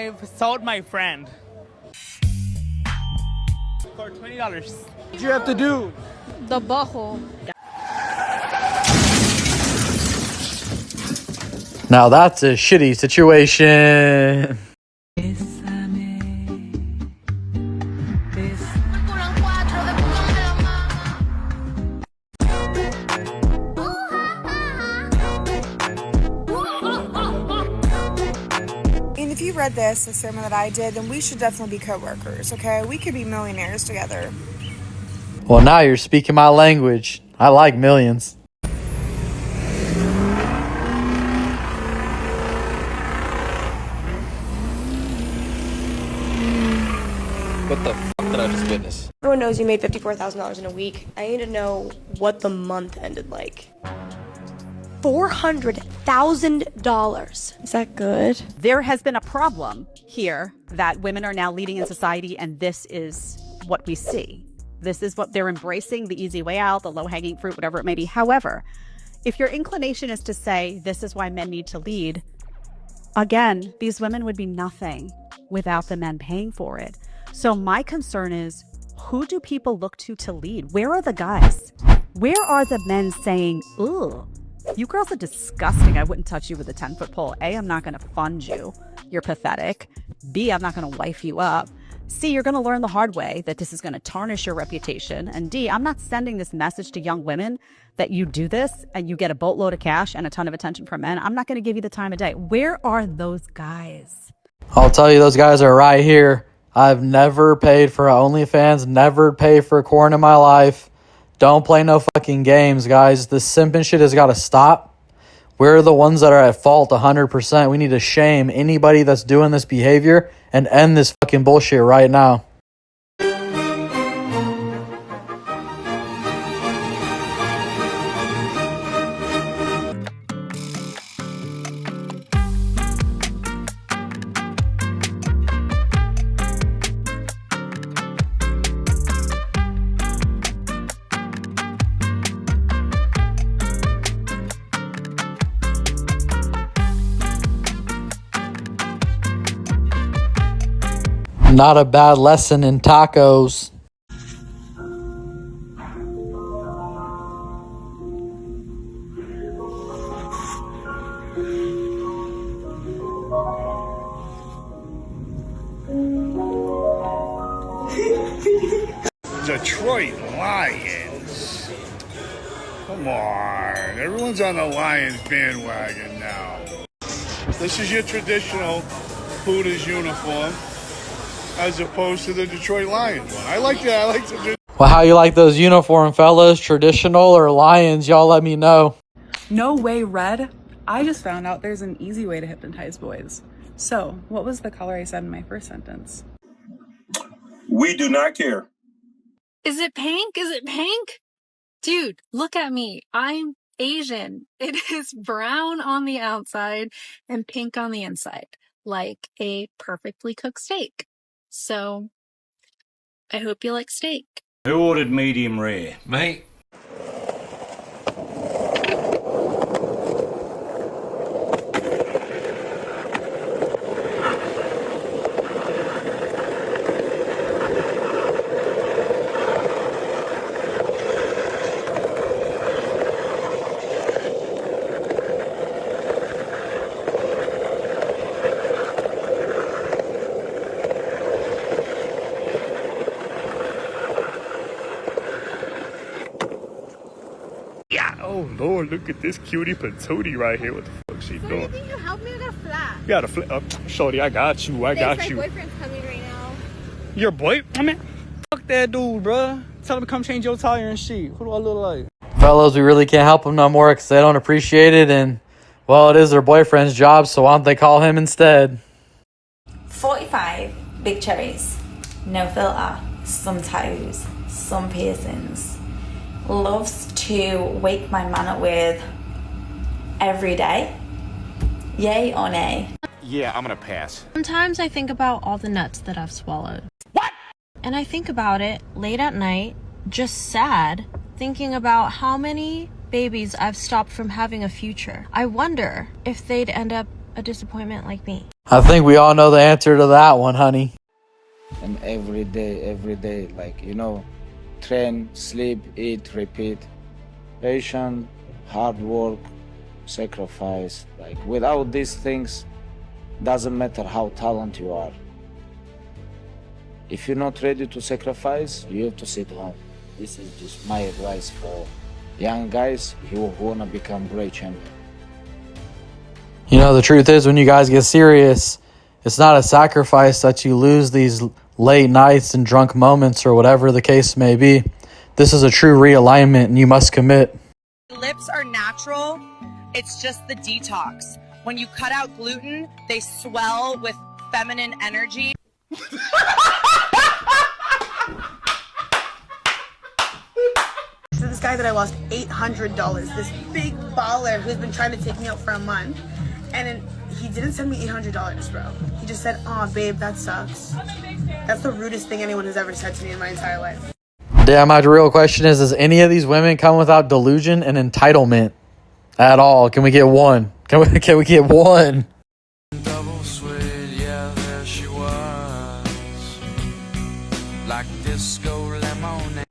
I've sold my friend for $20. What you have to do? The butthole. Now that's a shitty situation. And if you read this, the sermon that I did, then we should definitely be co-workers, okay? We could be millionaires together. Well, now you're speaking my language. I like millions. What the fuck did I just witness? Everyone knows you made $54,000 in a week. I need to know what the month ended like. $400,000. Is that good? There has been a problem here that women are now leading in society, and this is what we see. This is what they're embracing, the easy way out, the low-hanging fruit, whatever it may be. However, if your inclination is to say this is why men need to lead, again, these women would be nothing without the men paying for it. So my concern is, who do people look to lead? Where are the guys? Where are the men saying, ugh, you girls are disgusting. I wouldn't touch you with a 10-foot pole. A, I'm not going to fund you. You're pathetic. B, I'm not going to wife you up. C, you're going to learn the hard way that this is going to tarnish your reputation. And D, I'm not sending this message to young women that you do this and you get a boatload of cash and a ton of attention from men. I'm not going to give you the time of day. Where are those guys? I'll tell you, those guys are right here. I've never paid for OnlyFans, never paid for corn in my life. Don't play no fucking games, guys. This simping shit has got to stop. We're the ones that are at fault 100%. We need to shame anybody that's doing this behavior and end this fucking bullshit right now. Not a bad lesson in tacos. Detroit Lions. Come on. Everyone's on the Lions bandwagon now. This is your traditional Hooters uniform as opposed to the Detroit Lions one. I like that. I like the... Well, how you like those uniform, fellas? Traditional or Lions? Y'all let me know. No way, Red. I just found out there's an easy way to hypnotize boys. So, what was the color I said in my first sentence? We do not care. Is it pink? Is it pink? Dude, look at me. I'm Asian. It is brown on the outside and pink on the inside, like a perfectly cooked steak. So, I hope you like steak. Who ordered medium rare? Mate. Oh, Lord, look at this cutie patootie right here. What the fuck she doing? Can you help me with a flat? You gotta flip up. Shorty, I got you. I got you. My boyfriend's coming right now. Your boy? I mean, Fuck that dude, bruh. Tell him to come change your tire and shit. Who do I look like? Fellas, we really can't help them no more because they don't appreciate it. And, well, it is their boyfriend's job, so why don't they call him instead? 45 big cherries. No filter. Some tattoos. Some piercings. Loves to wake my man up with every day. Yay or nay? Yeah, I'm gonna pass. Sometimes I think about all the nuts that I've swallowed. What? And I think about it late at night, just sad, thinking about how many babies I've stopped from having a future. I wonder if they'd end up a disappointment like me. I think we all know the answer to that one, honey. And every day, like, you know, train, sleep, eat, repeat. Patient, hard work, sacrifice. Like, without these things, doesn't matter how talented you are. If you're not ready to sacrifice, you have to sit home. This is just my advice for young guys who want to become great champions. You know, the truth is, when you guys get serious, it's not a sacrifice that you lose these late nights and drunk moments or whatever the case may be. This is a true realignment, and you must commit. Lips are natural. It's just the detox. When you cut out gluten, they swell with feminine energy. So this guy that I lost $800, this big baller who's been trying to take me out for a month, and then he didn't send me $800, bro. He just said, "Aw, babe, that sucks." That's the rudest thing anyone has ever said to me in my entire life. Damn, my real question is, does any of these women come without delusion and entitlement at all? Can we get one? Can we get one? Double sweet, yeah, there she was. Like disco lemonade.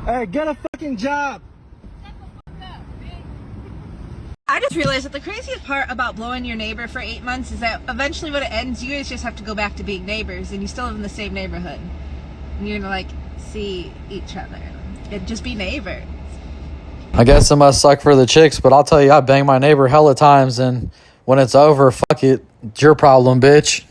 Hey, get a fucking job. I just realized that the craziest part about blowing your neighbor for 8 months is that eventually when it ends, you guys just have to go back to being neighbors, and you still live in the same neighborhood. And you're gonna like see each other and just be neighbors. I guess it must suck for the chicks, but I'll tell you, I bang my neighbor hella times, and when it's over, fuck it. It's your problem, bitch.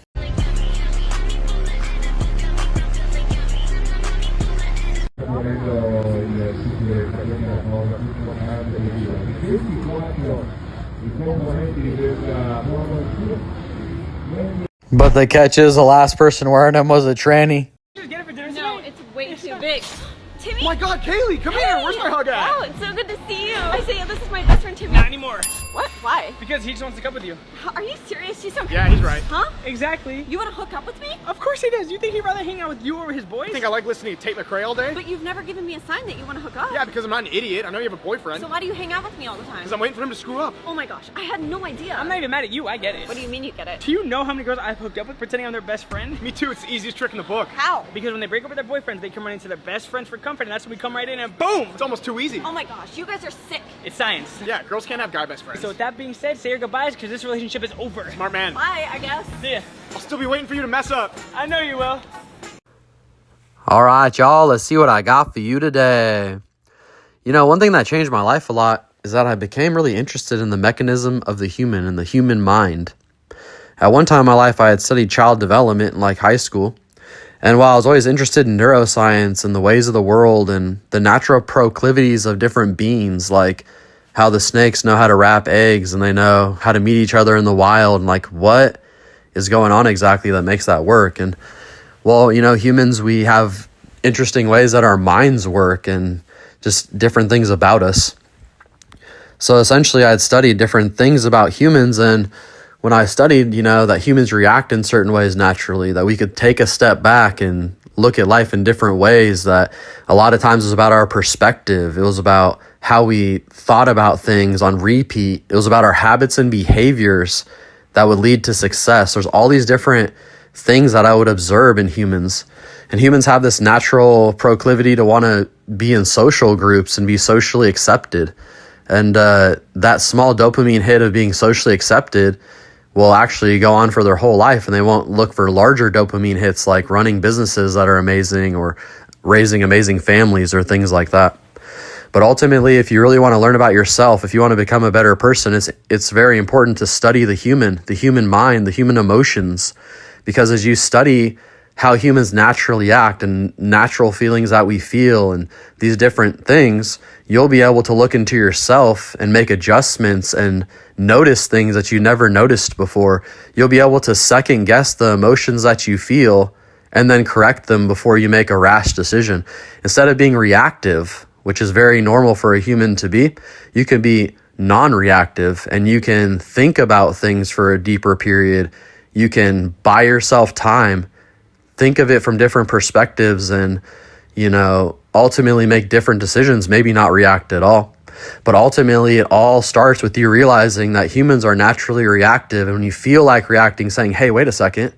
But the catch is the last person wearing them was a tranny. No, it's way too big. Timmy? Oh my God, Kaylee, come here. Where's my hug at? Wow, it's so good to see you. I say, this is my best friend Timmy. Not anymore. What? Why? Because he just wants to hook up with you. Are you serious? He's so Yeah, he's right. Huh? Exactly. You want to hook up with me? Of course he does. You think he'd rather hang out with you over his boys? You think I like listening to Tate McRae all day? But you've never given me a sign that you want to hook up. Yeah, because I'm not an idiot. I know you have a boyfriend. So why do you hang out with me all the time? Because I'm waiting for him to screw up. Oh my gosh, I had no idea. I'm not even mad at you. I get it. What do you mean you get it? Do you know how many girls I've hooked up with pretending I'm their best friend? Me too. It's the easiest trick in the book. How? Because when they break up with their boyfriends, they come right into their best friends for comfort, and that's when we come right in and boom! It's almost too easy. Oh my gosh, you guys are sick. It's science. Yeah, girls can't have guy best friends. So with that being said, say your goodbyes because this relationship is over. Smart man. Bye, I guess. See ya. I'll still be waiting for you to mess up. I know you will. All right, y'all, let's see what I got for you today. You know, one thing that changed my life a lot is that I became really interested in the mechanism of the human and the human mind. At one time in my life, I had studied child development in like high school. And while I was always interested in neuroscience and the ways of the world and the natural proclivities of different beings, like how the snakes know how to wrap eggs and they know how to meet each other in the wild, and like what is going on exactly that makes that work. And well, you know, humans, we have interesting ways that our minds work and just different things about us. So essentially I had studied different things about humans, and when I studied, you know, that humans react in certain ways naturally, that we could take a step back and look at life in different ways, that a lot of times was about our perspective. It was about how we thought about things on repeat. It was about our habits and behaviors that would lead to success. There's all these different things that I would observe in humans. And humans have this natural proclivity to want to be in social groups and be socially accepted. And that small dopamine hit of being socially accepted will actually go on for their whole life, and they won't look for larger dopamine hits like running businesses that are amazing or raising amazing families or things like that. But ultimately, if you really want to learn about yourself, if you want to become a better person, it's very important to study the human mind, the human emotions, because as you study how humans naturally act and natural feelings that we feel and these different things, you'll be able to look into yourself and make adjustments and notice things that you never noticed before. You'll be able to second guess the emotions that you feel and then correct them before you make a rash decision. Instead of being reactive, which is very normal for a human to be, you can be non-reactive and you can think about things for a deeper period. You can buy yourself time, think of it from different perspectives, and, you know, ultimately make different decisions, maybe not react at all. But ultimately, it all starts with you realizing that humans are naturally reactive. And when you feel like reacting, saying, hey, wait a second,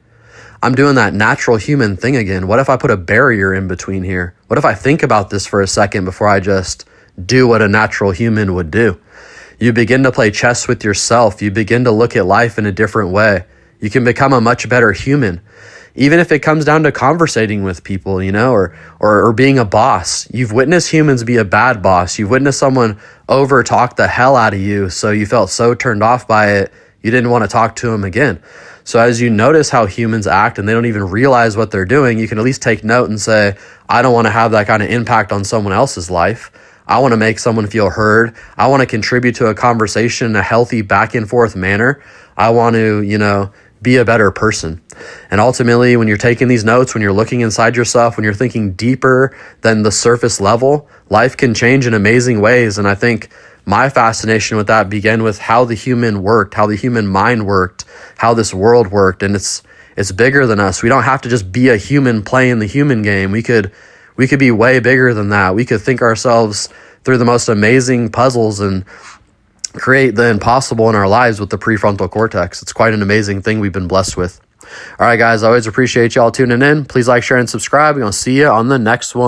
I'm doing that natural human thing again. What if I put a barrier in between here? What if I think about this for a second before I just do what a natural human would do? You begin to play chess with yourself. You begin to look at life in a different way. You can become a much better human. Even if it comes down to conversating with people, you know, or being a boss. You've witnessed humans be a bad boss. You've witnessed someone over talk the hell out of you, so you felt so turned off by it, you didn't want to talk to them again. So as you notice how humans act and they don't even realize what they're doing, you can at least take note and say, I don't want to have that kind of impact on someone else's life. I want to make someone feel heard. I want to contribute to a conversation in a healthy back and forth manner. I want to, you know, be a better person. And ultimately, when you're taking these notes, when you're looking inside yourself, when you're thinking deeper than the surface level, life can change in amazing ways. And I think my fascination with that began with how the human worked, how the human mind worked, how this world worked. And it's bigger than us. We don't have to just be a human playing the human game. We could be way bigger than that. We could think ourselves through the most amazing puzzles and create the impossible in our lives with the prefrontal cortex. It's quite an amazing thing we've been blessed with. All right, guys, I always appreciate y'all tuning in. Please like, share, and subscribe. We're going to see you on the next one.